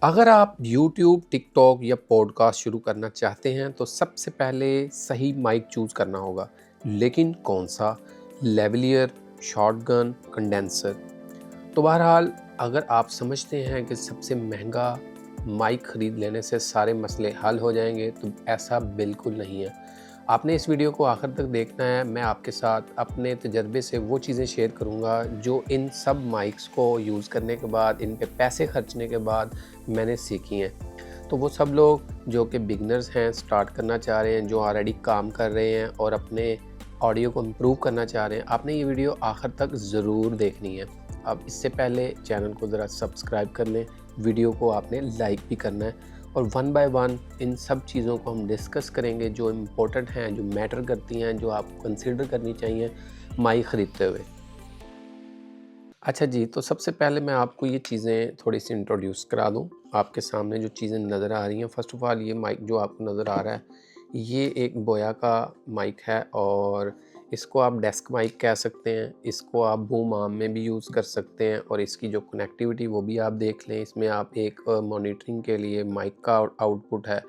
अगर आप YouTube, TikTok या पॉडकास्ट शुरू करना चाहते हैं तो सबसे पहले सही माइक चूज़ करना होगा। लेकिन कौन सा? Lavalier, shotgun, condenser? तो बहरहाल अगर आप समझते हैं कि सबसे महंगा माइक ख़रीद लेने से सारे मसले हल हो जाएंगे तो ऐसा बिल्कुल नहीं है। आपने इस वीडियो को आखिर तक देखना है। मैं आपके साथ अपने तजर्बे से वो चीज़ें शेयर करूँगा जो इन सब माइक्स को यूज़ करने के बाद, इन पे पैसे खर्चने के बाद मैंने सीखी हैं। तो वो सब लोग जो कि बिगनर्स हैं, स्टार्ट करना चाह रहे हैं, जो ऑलरेडी काम कर रहे हैं और अपने ऑडियो को इम्प्रूव करना चाह रहे हैं, आपने ये वीडियो आखिर तक ज़रूर देखनी है। अब इससे पहले चैनल को ज़रा सब्सक्राइब कर लें, वीडियो को आपने लाइक भी करना है और वन बाय वन इन सब चीज़ों को हम डिस्कस करेंगे जो इम्पोर्टेंट हैं, जो मैटर करती हैं, जो आपको कंसीडर करनी चाहिए माइक ख़रीदते हुए। अच्छा जी, तो सबसे पहले मैं आपको ये चीज़ें थोड़ी-सी इंट्रोड्यूस करा दूँ। आपके सामने जो चीज़ें नज़र आ रही हैं, फ़र्स्ट ऑफ़ ऑल ये माइक जो आपको नज़र आ रहा है, ये एक बोया का माइक है और इसको आप डेस्क माइक कह सकते हैं। इसको आप बूम आर्म में भी यूज़ कर सकते हैं और इसकी जो कनेक्टिविटी वो भी आप देख लें। इसमें आप एक मॉनिटरिंग के लिए माइक का आउटपुट है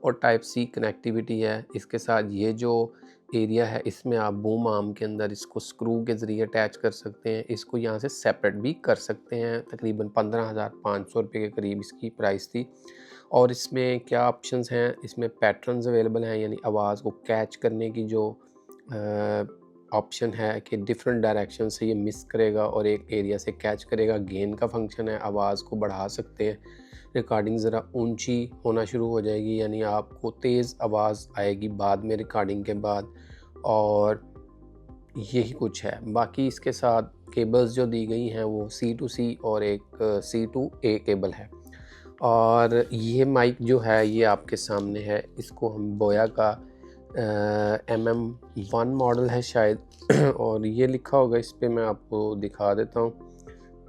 और टाइप सी कनेक्टिविटी है। इसके साथ ये जो एरिया है इसमें आप बूम आर्म के अंदर इसको स्क्रू के ज़रिए अटैच कर सकते हैं। इसको यहाँ से सेपरेट भी कर सकते हैं। तकरीबन 15,500 रुपये के करीब इसकी प्राइस थी। और इसमें क्या ऑप्शंस हैं, इसमें पैटर्न्स अवेलेबल हैं, यानी आवाज़ को कैच करने की जो ऑप्शन है कि डिफरेंट डायरेक्शन से ये मिस करेगा और एक एरिया से कैच करेगा। गेन का फंक्शन है, आवाज़ को बढ़ा सकते हैं। रिकॉर्डिंग ज़रा ऊंची होना शुरू हो जाएगी, यानी आपको तेज़ आवाज़ आएगी बाद में रिकॉर्डिंग के बाद। और यही कुछ है। बाकी इसके साथ केबल्स जो दी गई हैं वो C2C और एक C2A केबल है। और ये माइक जो है ये आपके सामने है। इसको हम बोया का MM1 मॉडल है शायद और ये लिखा होगा इस पे, मैं आपको दिखा देता हूँ।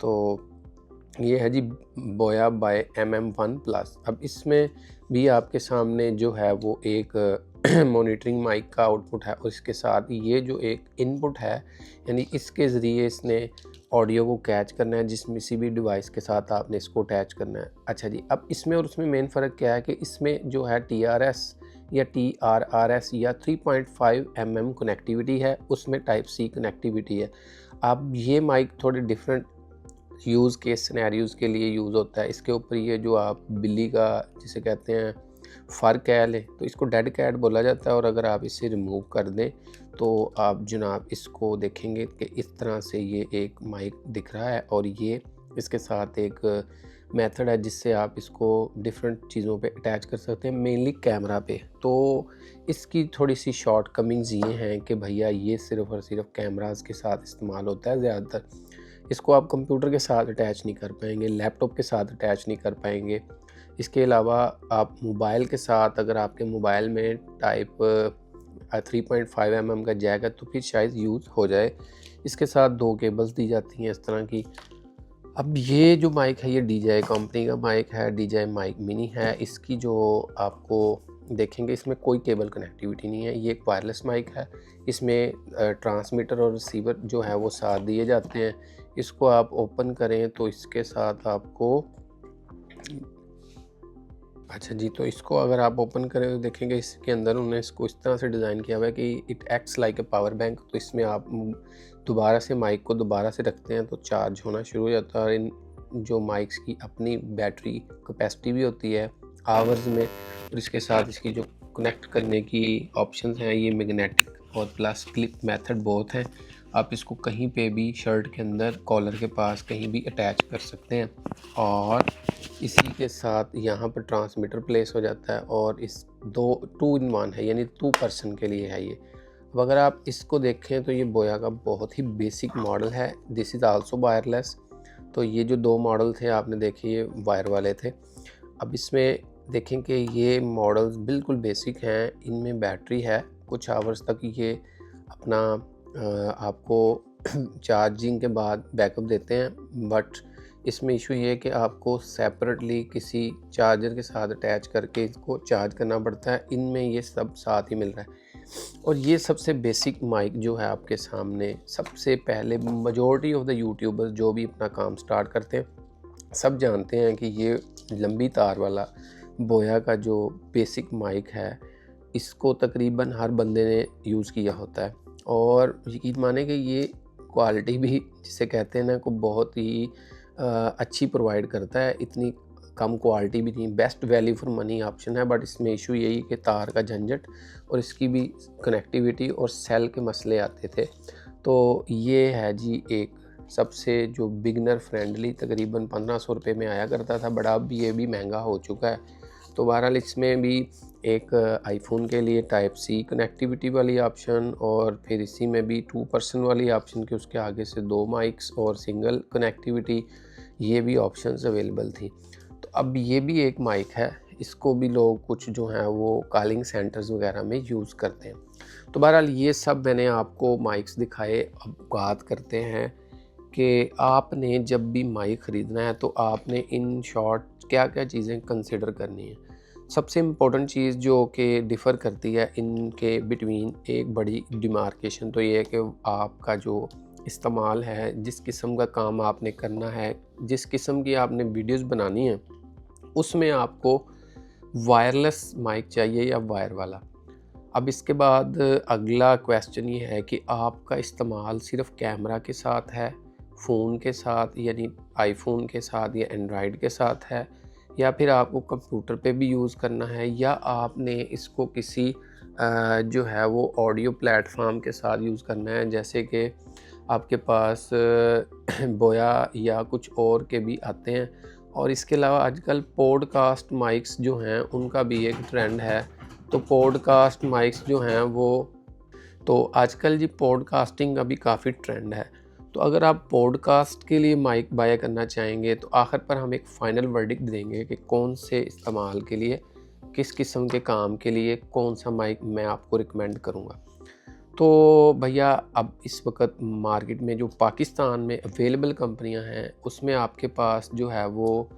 तो ये है जी बोया बाय MM1 प्लस। अब इसमें भी आपके सामने जो है वो एक मॉनिटरिंग माइक का आउटपुट है और इसके साथ ये जो एक इनपुट है, यानी इसके ज़रिए इसने ऑडियो को कैच करना है, जिसमें किसी भी डिवाइस के साथ आपने इसको अटैच करना है। अच्छा जी, अब इसमें और उसमें मेन फ़र्क क्या है कि इसमें जो है TRS या TRRS या 3.5 mm कनेक्टिविटी है, उसमें टाइप सी कनेक्टिविटी है। अब ये माइक थोड़े डिफरेंट यूज़ केस सिनेरियोज़ के लिए यूज़ होता है। इसके ऊपर ये जो आप बिल्ली का जिसे कहते हैं फ़र कह लें तो इसको डेड कैट बोला जाता है और अगर आप इसे रिमूव कर दें तो आप जनाब इसको देखेंगे कि इस तरह से ये एक माइक दिख रहा है और ये इसके साथ एक मेथड है जिससे आप इसको डिफरेंट चीज़ों पे अटैच कर सकते हैं, मेनली कैमरा पे। तो इसकी थोड़ी सी शॉर्ट कमिंग्स ये हैं कि भैया ये सिर्फ़ और सिर्फ कैमरास के साथ इस्तेमाल होता है ज़्यादातर। इसको आप कंप्यूटर के साथ अटैच नहीं कर पाएंगे, लैपटॉप के साथ अटैच नहीं कर पाएंगे। इसके अलावा आप मोबाइल के साथ, अगर आपके मोबाइल में टाइप 3.5 mm का जैक है तो फिर शायद यूज़ हो जाए। इसके साथ 2 केबल्स दी जाती हैं इस तरह की। अब ये जो माइक है ये DJI कंपनी का माइक है, DJI माइक मिनी है। इसकी जो आपको देखेंगे इसमें कोई केबल कनेक्टिविटी नहीं है, ये एक वायरलेस माइक है। इसमें ट्रांसमीटर और रिसीवर जो है वो साथ दिए जाते हैं। इसको आप ओपन करें तो इसके साथ आपको अच्छा जी, तो इसको अगर आप ओपन करें तो देखेंगे इसके अंदर उन्होंने इसको इस तरह से डिज़ाइन किया हुआ है कि it acts like a power bank. तो इसमें आप दोबारा से माइक को दोबारा से रखते हैं तो चार्ज होना शुरू हो जाता है। और इन जो माइक्स की अपनी बैटरी कैपेसिटी भी होती है आवर्स में। और इसके साथ इसकी जो कनेक्ट करने की ऑप्शंस हैं ये मैग्नेटिक और प्लस क्लिप मेथड बहुत हैं। आप इसको कहीं पे भी शर्ट के अंदर कॉलर के पास कहीं भी अटैच कर सकते हैं। और इसी के साथ यहाँ पर ट्रांसमीटर प्लेस हो जाता है और इस 2 in 1 है, यानी 2 पर्सन के लिए है ये। अब अगर आप इसको देखें तो ये बोया का बहुत ही बेसिक मॉडल है। This is also wireless. तो ये जो 2 मॉडल थे आपने देखे ये वायर वाले थे। अब इसमें देखें कि ये मॉडल्स बिल्कुल बेसिक हैं। इनमें बैटरी है, कुछ आवर्स तक ये अपना आपको चार्जिंग के बाद बैकअप देते हैं। बट इसमें इशू ये है कि आपको सेपरेटली किसी चार्जर के साथ अटैच करके इसको चार्ज करना पड़ता है। इनमें ये सब साथ ही मिल रहा है। और ये सबसे बेसिक माइक जो है आपके सामने, सबसे पहले मेजॉरिटी ऑफ द यूट्यूबर्स जो भी अपना काम स्टार्ट करते हैं सब जानते हैं कि ये लंबी तार वाला बोया का जो बेसिक माइक है, इसको तकरीबन हर बंदे ने यूज़ किया होता है और यकीन माने कि ये क्वालिटी भी जिसे कहते हैं ना को बहुत ही अच्छी प्रोवाइड करता है। इतनी कम क्वालिटी भी नहीं, best value for money option है। बट इसमें इशू यही कि तार का झंझट और इसकी भी कनेक्टिविटी और सेल के मसले आते थे। तो ये है जी एक सबसे जो बिगनर फ्रेंडली, तकरीबन 1500 रुपये में आया करता था, बट अब ये भी महंगा हो चुका है। तो बहरहाल इसमें भी एक आईफोन के लिए टाइप सी कनेक्टिविटी वाली ऑप्शन और फिर इसी में भी 2 पर्सन वाली ऑप्शन कि उसके आगे से 2 माइक्स और सिंगल कनेक्टिविटी, ये भी ऑप्शंस अवेलेबल थी। तो अब ये भी एक माइक है, इसको भी लोग कुछ जो हैं वो कॉलिंग सेंटर्स वगैरह में यूज़ करते हैं। तो बहरहाल ये सब मैंने आपको माइक्स दिखाए। अब बात करते हैं कि आपने जब भी माइक ख़रीदना है तो आपने इन शॉर्ट क्या क्या चीज़ें कंसिडर करनी है। सबसे इम्पोर्टेंट चीज़ जो कि डिफ़र करती है इनके बिटवीन, एक बड़ी डिमार्केशन तो ये है कि आपका जो इस्तेमाल है, जिस किस्म का काम आपने करना है, जिस किस्म की आपने वीडियोस बनानी है, उसमें आपको वायरलेस माइक चाहिए या वायर वाला। अब इसके बाद अगला क्वेश्चन ये है कि आपका इस्तेमाल सिर्फ कैमरा के साथ है, फ़ोन के साथ यानी आईफोन के साथ या एंड्रॉयड के साथ है, या फिर आपको कंप्यूटर पे भी यूज़ करना है, या आपने इसको किसी जो है वो ऑडियो प्लेटफॉर्म के साथ यूज़ करना है, जैसे कि आपके पास बोया या कुछ और के भी आते हैं। और इसके अलावा आजकल पॉडकास्ट माइक्स जो हैं उनका भी एक ट्रेंड है। तो पॉडकास्ट माइक्स जो हैं वो, तो आजकल जी पॉडकास्टिंग का भी काफ़ी ट्रेंड है। तो अगर आप पॉडकास्ट के लिए माइक बाय करना चाहेंगे तो आखिर पर हम एक फ़ाइनल वर्डिक्ट देंगे कि कौन से इस्तेमाल के लिए, किस किस्म के काम के लिए कौन सा माइक मैं आपको रिकमेंड करूँगा। तो भैया अब इस वक्त मार्केट में जो पाकिस्तान में अवेलेबल कंपनियां हैं उसमें आपके पास जो है वो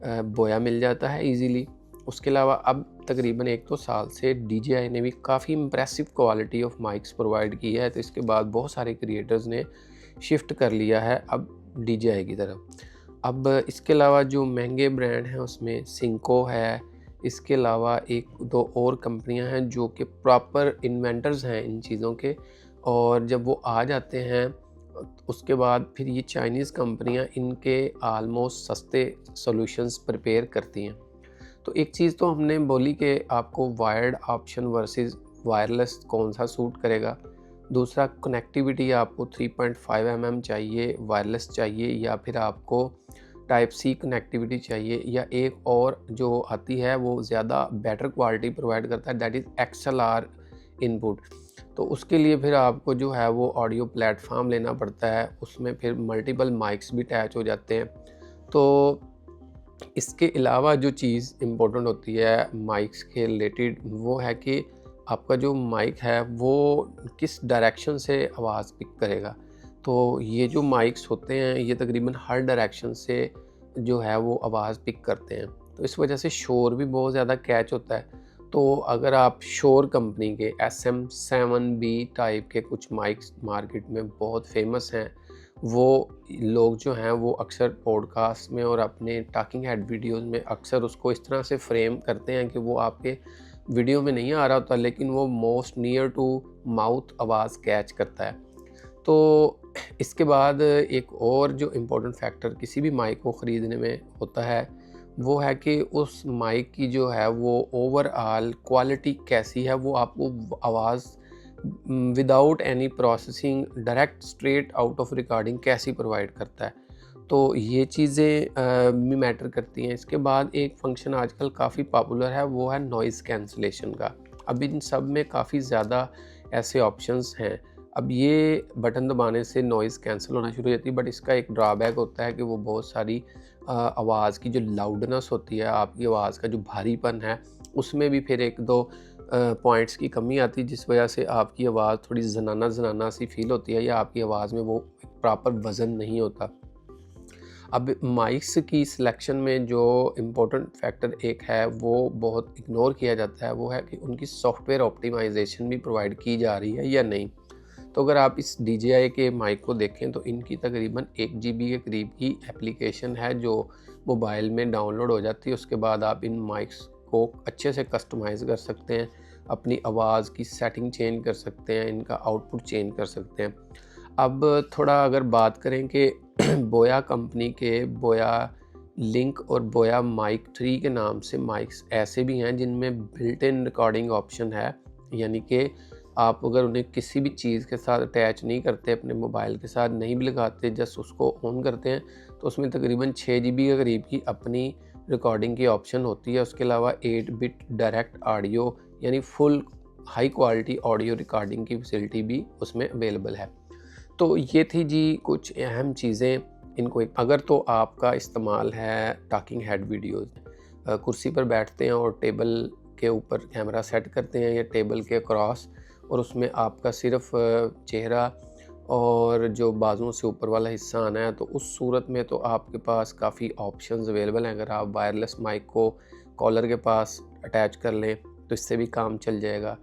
बोया मिल जाता है इजीली। उसके अलावा अब तकरीबन 1-2 साल से DJI ने भी काफ़ी impressive quality of mics provide की है। तो इसके बाद बहुत सारे क्रिएटर्स ने शिफ्ट कर लिया है अब DJI की तरफ। अब इसके अलावा जो महंगे ब्रांड हैं उसमें सिंको है, इसके अलावा 1-2 और कंपनियां हैं जो कि प्रॉपर इन्वेंटर्स हैं इन चीज़ों के, और जब वो आ जाते हैं उसके बाद फिर ये चाइनीज़ कंपनियां इनके आलमोस्ट सस्ते सॉल्यूशंस प्रिपेयर करती हैं। तो एक चीज़ तो हमने बोली कि आपको वायर्ड ऑप्शन वर्सेस वायरलेस कौन सा सूट करेगा। दूसरा, कनेक्टिविटी आपको 3.5 mm चाहिए, वायरलेस चाहिए, या फिर आपको टाइप सी कनेक्टिविटी चाहिए, या एक और जो आती है वो ज़्यादा बेटर क्वालिटी प्रोवाइड करता है, दैट इज़ XLR इनपुट। तो उसके लिए फिर आपको जो है वो ऑडियो प्लेटफॉर्म लेना पड़ता है, उसमें फिर मल्टीपल माइक्स भी अटैच हो जाते हैं। तो इसके अलावा जो चीज़ इम्पोर्टेंट होती है माइक्स के रिलेटेड वो है कि आपका जो माइक है वो किस डायरेक्शन से आवाज़ पिक करेगा। तो ये जो माइक्स होते हैं ये तकरीबन हर डायरेक्शन से जो है वो आवाज़ पिक करते हैं, तो इस वजह से शोर भी बहुत ज़्यादा कैच होता है। तो अगर आप शोर कंपनी के SM7B टाइप के कुछ माइक्स मार्केट में बहुत फेमस हैं, वो लोग जो हैं वो अक्सर पॉडकास्ट में और अपने टॉकिंग हेड वीडियोस में अक्सर उसको इस तरह से फ्रेम करते हैं कि वो आपके वीडियो में नहीं आ रहा होता, लेकिन वो मोस्ट नियर टू माउथ आवाज़ कैच करता है। तो इसके बाद एक और जो इम्पोर्टेंट फैक्टर किसी भी माइक को ख़रीदने में होता है वो है कि उस माइक की जो है वो ओवरऑल क्वालिटी कैसी है, वो आपको आवाज़ without any processing direct straight out of recording कैसी प्रोवाइड करता है। तो ये चीज़ें भी मैटर करती हैं। इसके बाद एक फंक्शन आजकल काफ़ी पॉपुलर है वो है नॉइज़ कैंसलेशन का। अब इन सब में काफ़ी ज़्यादा ऐसे ऑप्शंस हैं। अब ये बटन दबाने से नॉइज़ कैंसिल होना शुरू हो जाती है, बट इसका एक ड्रॉबैक होता है कि वो बहुत सारी आवाज़ की जो लाउडनेस होती है, आपकी आवाज़ का जो भारीपन है, उसमें भी फिर 1-2 पॉइंट्स की कमी आती है, जिस वजह से आपकी आवाज़ थोड़ी ज़नाना सी फील होती है, या आपकी आवाज़ में वो प्रॉपर वज़न नहीं होता। अब माइक्स की सिलेक्शन में जो इम्पोर्टेंट फैक्टर एक है वो बहुत इग्नोर किया जाता है, वो है कि उनकी सॉफ्टवेयर ऑप्टिमाइजेशन भी प्रोवाइड की जा रही है या नहीं। तो अगर आप इस DJI के माइक को देखें तो इनकी तकरीबन 1 GB के करीब की एप्लीकेशन है जो मोबाइल में डाउनलोड हो जाती है। उसके बाद आप इन माइक्स को अच्छे से कस्टमाइज़ कर सकते हैं, अपनी आवाज़ की सेटिंग चेंज कर सकते हैं, इनका आउटपुट चेंज कर सकते हैं। अब थोड़ा अगर बात करें कि बोया कंपनी के बोया लिंक और बोया माइक 3 के नाम से माइक्स ऐसे भी हैं जिनमें बिल्ट इन रिकॉर्डिंग ऑप्शन है, यानी कि आप अगर उन्हें किसी भी चीज़ के साथ अटैच नहीं करते, अपने मोबाइल के साथ नहीं भी लगाते, जस्ट उसको ऑन करते हैं, तो उसमें तकरीबन 6 GB के करीब की अपनी रिकॉर्डिंग की ऑप्शन होती है। उसके अलावा 8 बिट डायरेक्ट ऑडियो यानी full high quality audio recording की फैसिलिटी भी उसमें अवेलेबल है। तो ये थी जी कुछ अहम चीज़ें। इनको अगर तो आपका इस्तेमाल है टॉकिंग हेड वीडियोज़, कुर्सी पर बैठते हैं और टेबल के ऊपर कैमरा सेट करते हैं या टेबल के क्रॉस, और उसमें आपका सिर्फ चेहरा और जो बाजुओं से ऊपर वाला हिस्सा आना है, तो उस सूरत में तो आपके पास काफ़ी ऑप्शंस अवेलेबल हैं। अगर आप वायरलेस माइक को कॉलर के पास अटैच कर लें तो इससे भी काम चल जाएगा,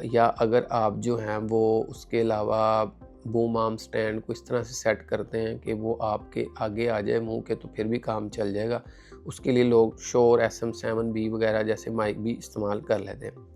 या अगर आप जो हैं वो उसके अलावा बूम आर्म स्टैंड को इस तरह से सेट करते हैं कि वो आपके आगे आ जाए मुंह के, तो फिर भी काम चल जाएगा। उसके लिए लोग शोर SM7B वगैरह जैसे माइक भी इस्तेमाल कर लेते हैं।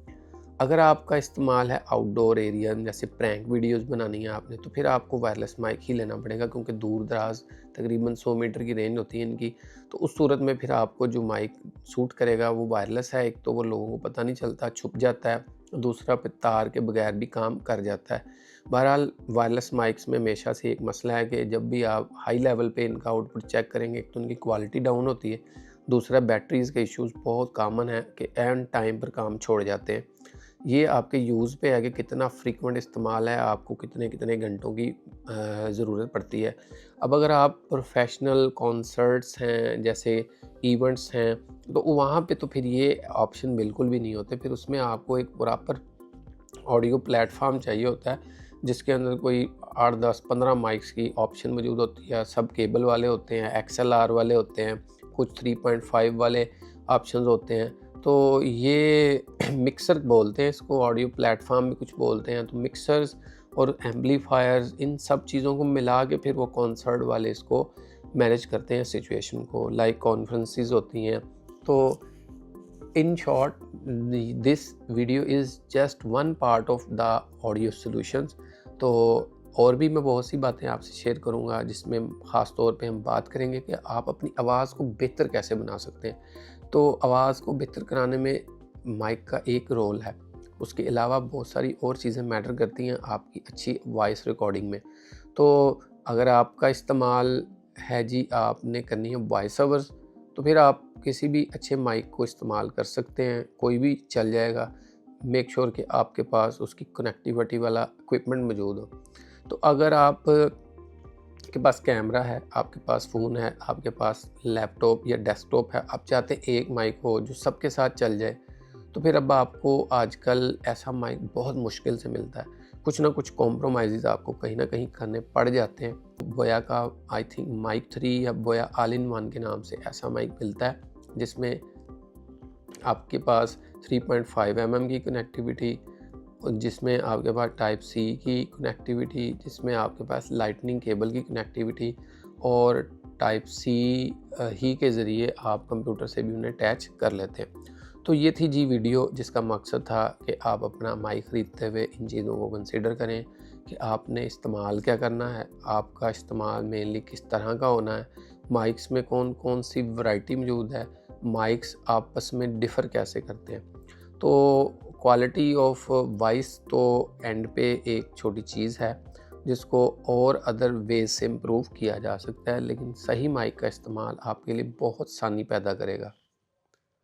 अगर आपका इस्तेमाल है आउटडोर एरिया में, जैसे प्रैंक वीडियोस बनानी है आपने, तो फिर आपको वायरलेस माइक ही लेना पड़ेगा, क्योंकि दूर दराज तकरीबन 100 मीटर की रेंज होती है इनकी। तो उस सूरत में फिर आपको जो माइक सूट करेगा वो वायरलेस है। एक तो वो लोगों को पता नहीं चलता, छुप जाता है, दूसरा फिर तार के बगैर भी काम कर जाता है। बहरहाल वायरलेस माइक्स में हमेशा से एक मसला है कि जब भी आप हाई लेवल पे इनका आउटपुट चेक करेंगे, एक तो उनकी क्वालिटी डाउन होती है, दूसरा बैटरीज़ के इश्यूज़ बहुत कॉमन है कि एंड टाइम पर काम छोड़ जाते हैं। ये आपके यूज़ पे है कि कितना फ्रीक्वेंट इस्तेमाल है, आपको कितने कितने घंटों की ज़रूरत पड़ती है। अब अगर आप प्रोफेशनल कॉन्सर्ट्स हैं, जैसे इवेंट्स हैं, तो वहाँ पे तो फिर ये ऑप्शन बिल्कुल भी नहीं होते। फिर उसमें आपको एक प्रॉपर ऑडियो प्लेटफॉर्म चाहिए होता है, जिसके अंदर कोई 8, 10, 15 माइक्स की ऑप्शन मौजूद होती है। सब केबल वाले होते हैं, XLR वाले होते हैं, कुछ 3.5 वाले ऑप्शंस होते हैं। तो ये मिक्सर बोलते हैं इसको, ऑडियो प्लेटफॉर्म भी कुछ बोलते हैं। तो मिक्सर्स और एम्पलीफायर्स, इन सब चीज़ों को मिला के फिर वो कॉन्सर्ट वाले इसको मैनेज करते हैं सिचुएशन को, लाइक कॉन्फ्रेंसेस होती हैं। तो in short this video is just one part of the audio solutions. तो और भी मैं बहुत सी बातें आपसे शेयर करूंगा, जिसमें ख़ास तौर पे हम बात करेंगे कि आप अपनी आवाज़ को बेहतर कैसे बना सकते हैं। तो आवाज़ को बेहतर कराने में माइक का एक रोल है, उसके अलावा बहुत सारी और चीज़ें मैटर करती हैं आपकी अच्छी वॉइस रिकॉर्डिंग में। तो अगर आपका इस्तेमाल है जी, आपने करनी है वॉइस ओवर्स, तो फिर आप किसी भी अच्छे माइक को इस्तेमाल कर सकते हैं, कोई भी चल जाएगा। मेक श्योर कि आपके पास उसकी कनेक्टिविटी वाला इक्विपमेंट मौजूद हो। तो अगर आप के पास कैमरा है, आपके पास फ़ोन है, आपके पास लैपटॉप या डेस्कटॉप है, आप चाहते हैं एक माइक हो जो सबके साथ चल जाए, तो फिर अब आपको आजकल ऐसा माइक बहुत मुश्किल से मिलता है। कुछ ना कुछ कॉम्प्रोमाइज़ आपको कहीं ना कहीं करने पड़ जाते हैं। बोया का आई थिंक माइक 3 या बोया ऑल इन वन के नाम से ऐसा माइक मिलता है, जिसमें आपके पास 3.5 mm की कनेक्टिविटी, जिसमें आपके पास टाइप सी की कनेक्टिविटी, जिसमें आपके पास लाइटनिंग केबल की कनेक्टिविटी, और टाइप सी ही के ज़रिए आप कंप्यूटर से भी उन्हें अटैच कर लेते हैं। तो ये थी जी वीडियो, जिसका मकसद था कि आप अपना माइक ख़रीदते हुए इन चीज़ों को कंसीडर करें कि आपने इस्तेमाल क्या करना है, आपका इस्तेमाल मेनली किस तरह का होना है, माइक्स में कौन कौन सी वैरायटी मौजूद है, माइक्स आपस में डिफ़र कैसे करते हैं। तो क्वालिटी ऑफ वॉइस तो एंड पे एक छोटी चीज़ है, जिसको और अदर वेज से इम्प्रूव किया जा सकता है, लेकिन सही माइक का इस्तेमाल आपके लिए बहुत आसानी पैदा करेगा।